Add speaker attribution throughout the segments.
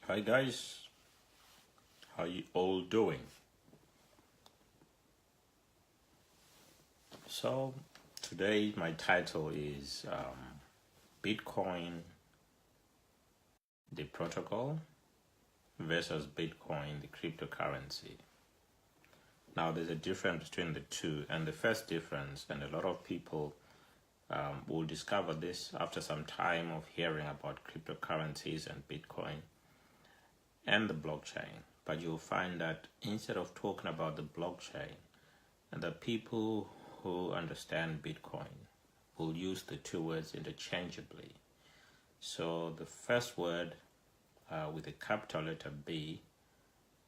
Speaker 1: Hi guys, how you all doing? So today my title is Bitcoin, the protocol versus Bitcoin, the cryptocurrency. Now there's a difference between the two, and the first difference, and a lot of people will discover this after some time of hearing about cryptocurrencies and Bitcoin and the blockchain. But you'll find that instead of talking about the blockchain, and the people who understand Bitcoin will use the two words interchangeably. So the first word with a capital letter B,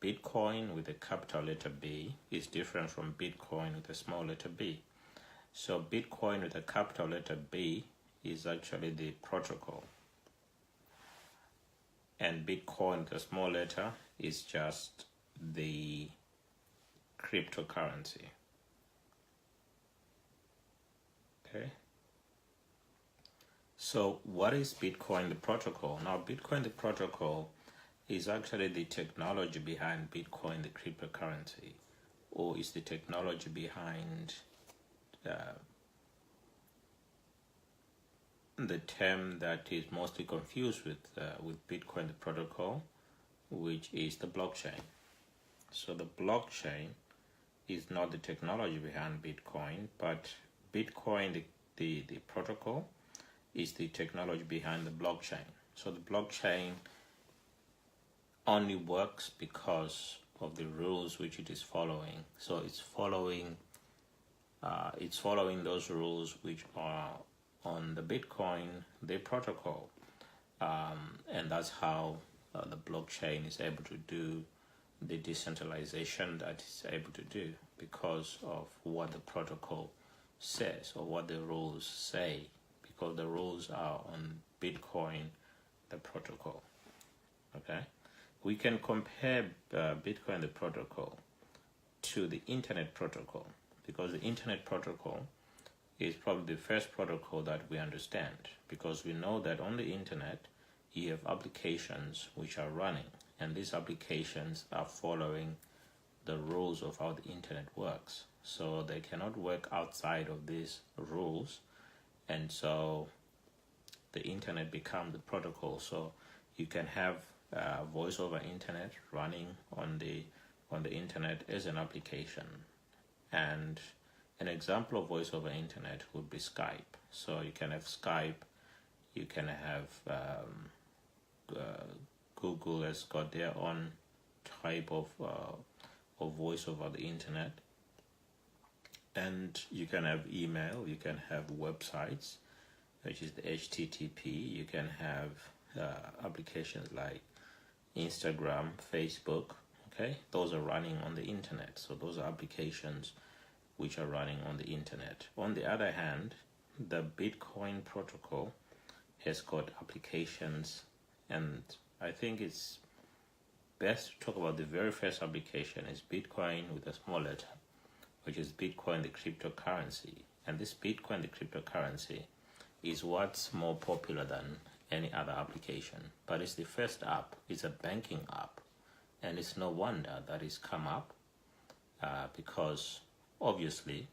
Speaker 1: Bitcoin with a capital letter B, is different from Bitcoin with a small letter b. So Bitcoin with a capital letter B is actually the protocol, and Bitcoin with a small letter is just the cryptocurrency. Okay. So what is Bitcoin the protocol? Now Bitcoin the protocol is actually the technology behind Bitcoin the cryptocurrency, or is the technology behind the term that is mostly confused with Bitcoin the protocol, which is the blockchain. So the blockchain is not the technology behind Bitcoin, but Bitcoin the protocol is the technology behind the blockchain. So the blockchain only works because of the rules which it is following. So it's following those rules which are on the Bitcoin, the protocol, and that's how the blockchain is able to do the decentralization that it's able to do, because of what the protocol says or what the rules say, because the rules are on Bitcoin, the protocol. Okay, we can compare Bitcoin, the protocol, to the internet protocol, because the internet protocol is probably the first protocol that we understand, because we know that on the internet you have applications which are running, and these applications are following the rules of how the internet works. So they cannot work outside of these rules, and so the internet becomes the protocol. So you can have voice over internet running on the internet as an application, and an example of voice over internet would be Skype. So you can have Skype, you can have Google has got their own type of voice over the internet, and you can have email, you can have websites, which is the HTTP, you can have applications like Instagram, Facebook. Okay, those are running on the internet. So those are applications which are running on the internet. On the other hand, the Bitcoin protocol has got applications, and I think it's best to talk about the very first application is Bitcoin with a small letter, which is Bitcoin the cryptocurrency. And this Bitcoin the cryptocurrency is what's more popular than any other application, but it's the first app. It's a banking app, and it's no wonder that it's come up because obviously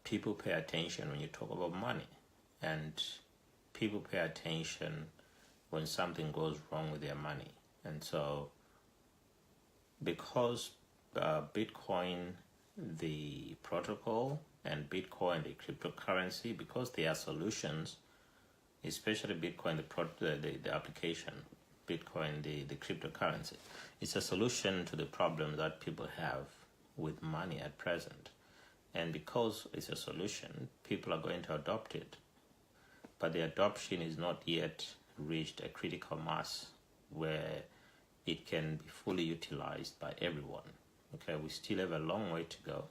Speaker 1: people pay attention when you talk about money, and people pay attention when something goes wrong with their money. And so because Bitcoin the protocol and Bitcoin the cryptocurrency, because they are solutions, especially Bitcoin the application, Bitcoin the cryptocurrency, it's a solution to the problem that people have with money at present. And because it's a solution, people are going to adopt it, but the adoption is not yet reached a critical mass where it can be fully utilized by everyone. Okay, we still have a long way to go.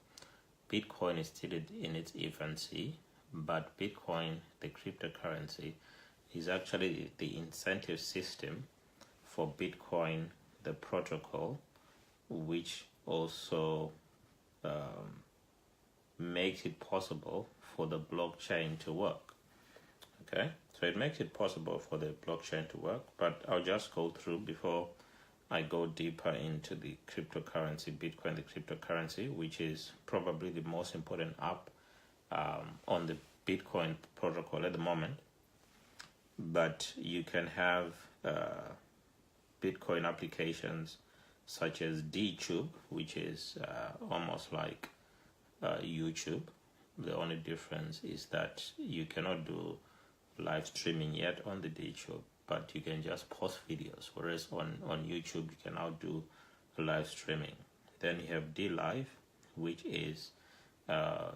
Speaker 1: Bitcoin is still in its infancy, but Bitcoin, the cryptocurrency, is actually the incentive system for Bitcoin, the protocol, which also makes it possible for the blockchain to work. Okay, so it makes it possible for the blockchain to work, but I'll just go through before I go deeper into the cryptocurrency, Bitcoin, the cryptocurrency, which is probably the most important app on the Bitcoin protocol at the moment. But you can have Bitcoin applications such as DTube, which is almost like YouTube. The only difference is that you cannot do live streaming yet on the DTube, but you can just post videos, whereas on YouTube you can now do live streaming. Then you have DLive, which is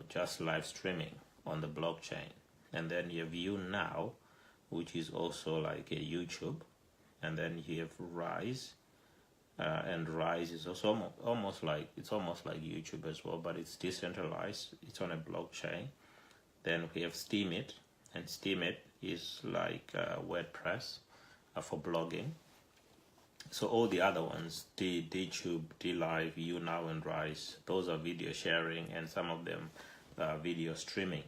Speaker 1: just live streaming on the blockchain. And then you have YouNow, which is also like a YouTube. And then you have Rise, and Rise is also almost like YouTube as well, but it's decentralized. It's on a blockchain. Then we have Steemit, and Steemit is like WordPress for blogging. So all the other ones, DTube, DLive, YouNow, and Rise, those are video sharing, and some of them video streaming.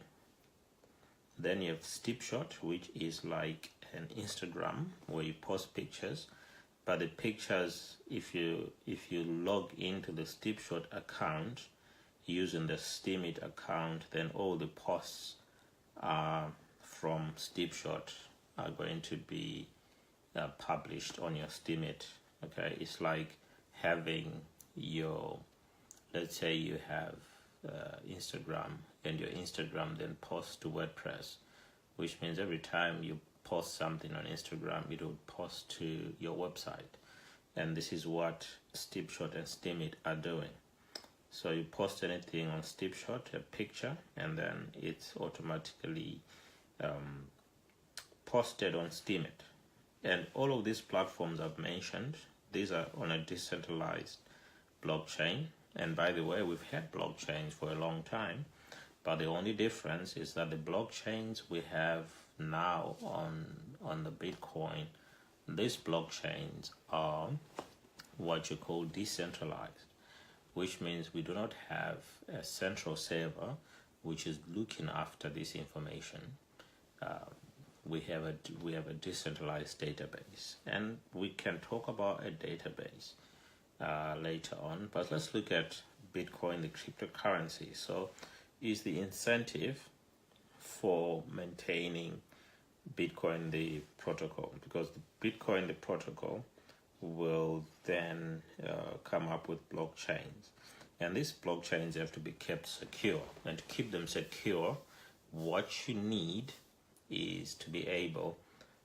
Speaker 1: Then you have Snapshot, which is like an Instagram where you post pictures, but the pictures, if you log into the Snapshot account using the Steemit account, then all the posts from Snapshot are going to be published on your Steemit. Okay, it's like having your, let's say you have Instagram, and your Instagram then posts to WordPress, which means every time you post something on Instagram, it will post to your website. And this is what Snapshot and Steemit are doing. So you post anything on Snapshot, a picture, and then it's automatically posted on Steemit. And all of these platforms I've mentioned, these are on a decentralized blockchain. And by the way, we've had blockchains for a long time, but the only difference is that the blockchains we have now on the Bitcoin, these blockchains are what you call decentralized, which means we do not have a central server which is looking after this information. We have a decentralized database, and we can talk about a database later on. But let's look at Bitcoin, the cryptocurrency. So, is the incentive for maintaining Bitcoin, the protocol, because the Bitcoin, the protocol, will then come up with blockchains, and these blockchains have to be kept secure. And to keep them secure, what you need is to be able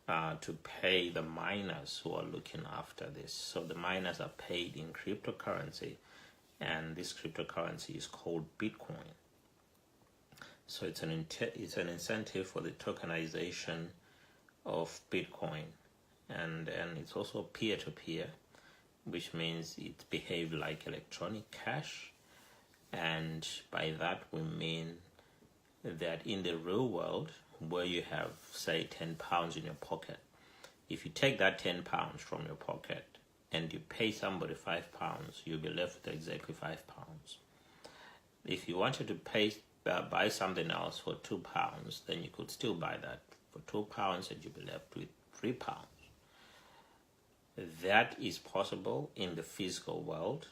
Speaker 1: to pay the miners who are looking after this. So the miners are paid in cryptocurrency, and this cryptocurrency is called Bitcoin. So it's an incentive for the tokenization of Bitcoin, and it's also peer-to-peer, which means it behaves like electronic cash. And by that we mean that in the real world, where you have, say, £10 in your pocket, if you take that £10 from your pocket and you pay somebody £5, you'll be left with exactly £5. If you wanted to buy something else for £2, then you could still buy that for £2 and you'll be left with £3. That is possible in the physical world,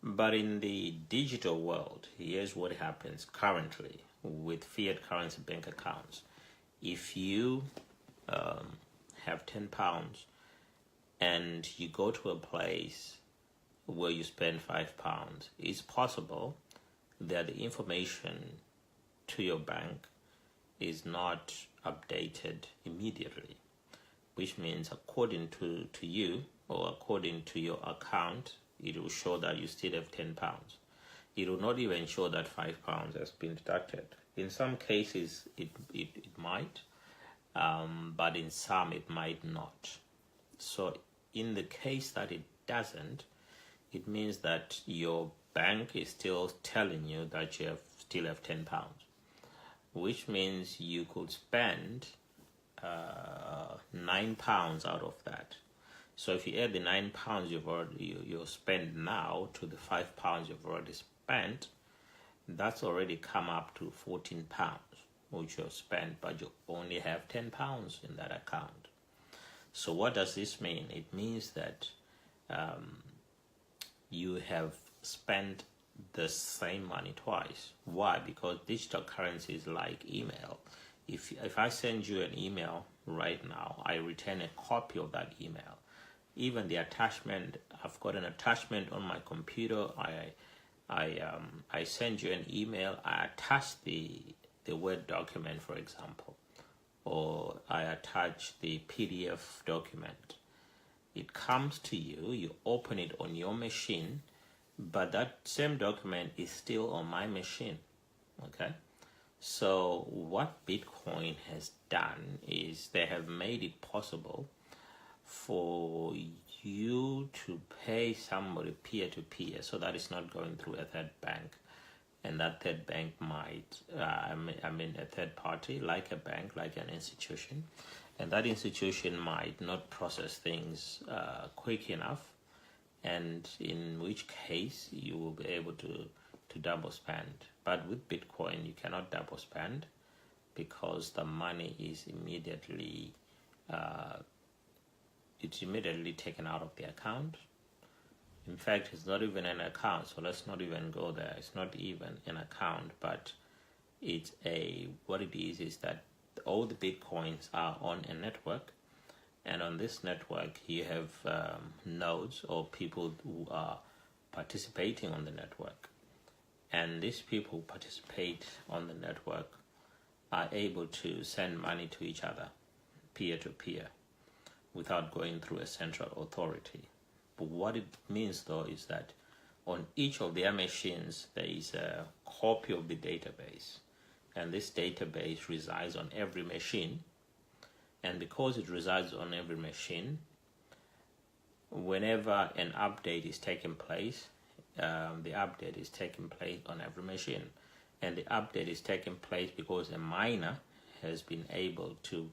Speaker 1: but in the digital world, here's what happens currently with fiat currency bank accounts. If you have £10 and you go to a place where you spend £5, it's possible that the information to your bank is not updated immediately, which means according to you, or according to your account, it will show that you still have £10. It will not even show that £5 has been deducted. In some cases it might, but in some it might not. So in the case that it doesn't, it means that your bank is still telling you that you still have £10, which means you could spend £9 out of that. So if you add the £9 you spend now to the £5 you've already spent, that's already come up to £14, which you've spent, but you only have £10 in that account. So what does this mean? It means that you have spent the same money twice. Why? Because digital currency is like email. If I send you an email right now, I return a copy of that email. Even the attachment, I've got an attachment on my computer. I send you an email. I attach the Word document, for example, or I attach the PDF document. It comes to you. You open it on your machine, but that same document is still on my machine. Okay. So what Bitcoin has done is they have made it possible for you to pay somebody peer-to-peer, so that it's not going through a third bank, and that third bank might, a third party, like a bank, like an institution, and that institution might not process things quick enough, and in which case you will be able to double spend. But with Bitcoin, you cannot double spend because the money is immediately taken out of the account. In fact, it's not even an account, so let's not even go there. It's not even an account, but what it is that all the Bitcoins are on a network, and on this network you have nodes or people who are participating on the network. And these people participate on the network are able to send money to each other, peer-to-peer, without going through a central authority. But what it means, though, is that on each of their machines, there is a copy of the database. And this database resides on every machine. And because it resides on every machine, whenever an update is taking place, the update is taking place on every machine, and the update is taking place because a miner has been able to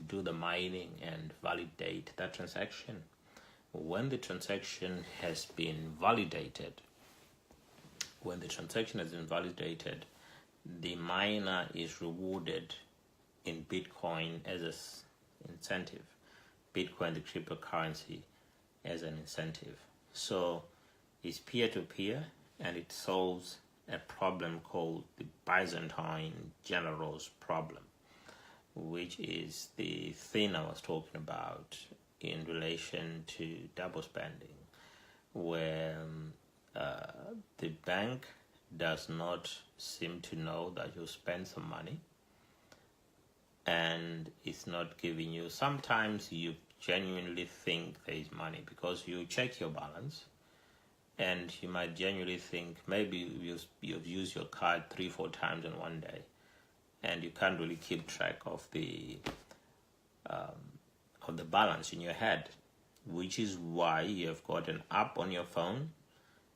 Speaker 1: do the mining and validate that transaction. When the transaction has been validated, the miner is rewarded in Bitcoin as an incentive. Bitcoin, the cryptocurrency, as an incentive. So it's peer-to-peer, and it solves a problem called the Byzantine generals problem, which is the thing I was talking about in relation to double spending, where the bank does not seem to know that you spend some money, and it's not giving you. Sometimes you genuinely think there is money because you check your balance, and you might genuinely think maybe you've used your card 3-4 times in one day, and you can't really keep track of the balance in your head, which is why you have got an app on your phone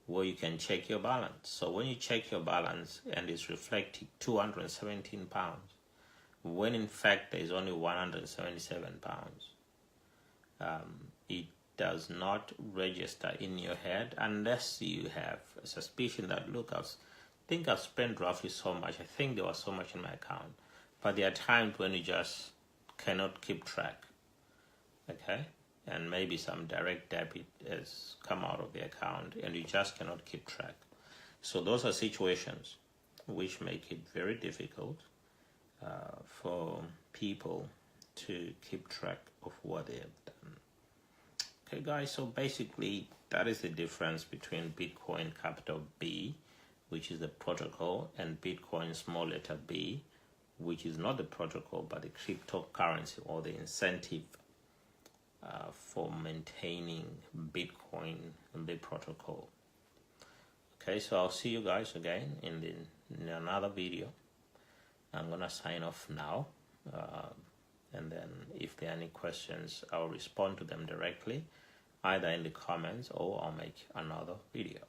Speaker 1: where you can check your balance. So when you check your balance and it's reflecting £217, when in fact there is only £177, it does not register in your head unless you have a suspicion that, look, I think I've spent roughly so much. I think there was so much in my account. But there are times when you just cannot keep track. Okay? And maybe some direct debit has come out of the account and you just cannot keep track. So those are situations which make it very difficult for people to keep track of what they have done. Okay, guys, so basically that is the difference between Bitcoin capital B, which is the protocol, and Bitcoin small letter b, which is not the protocol but the cryptocurrency or the incentive for maintaining Bitcoin in the protocol. Okay, so I'll see you guys again in another video. I'm gonna sign off now, and then if there are any questions, I'll respond to them directly, either in the comments or I'll make another video.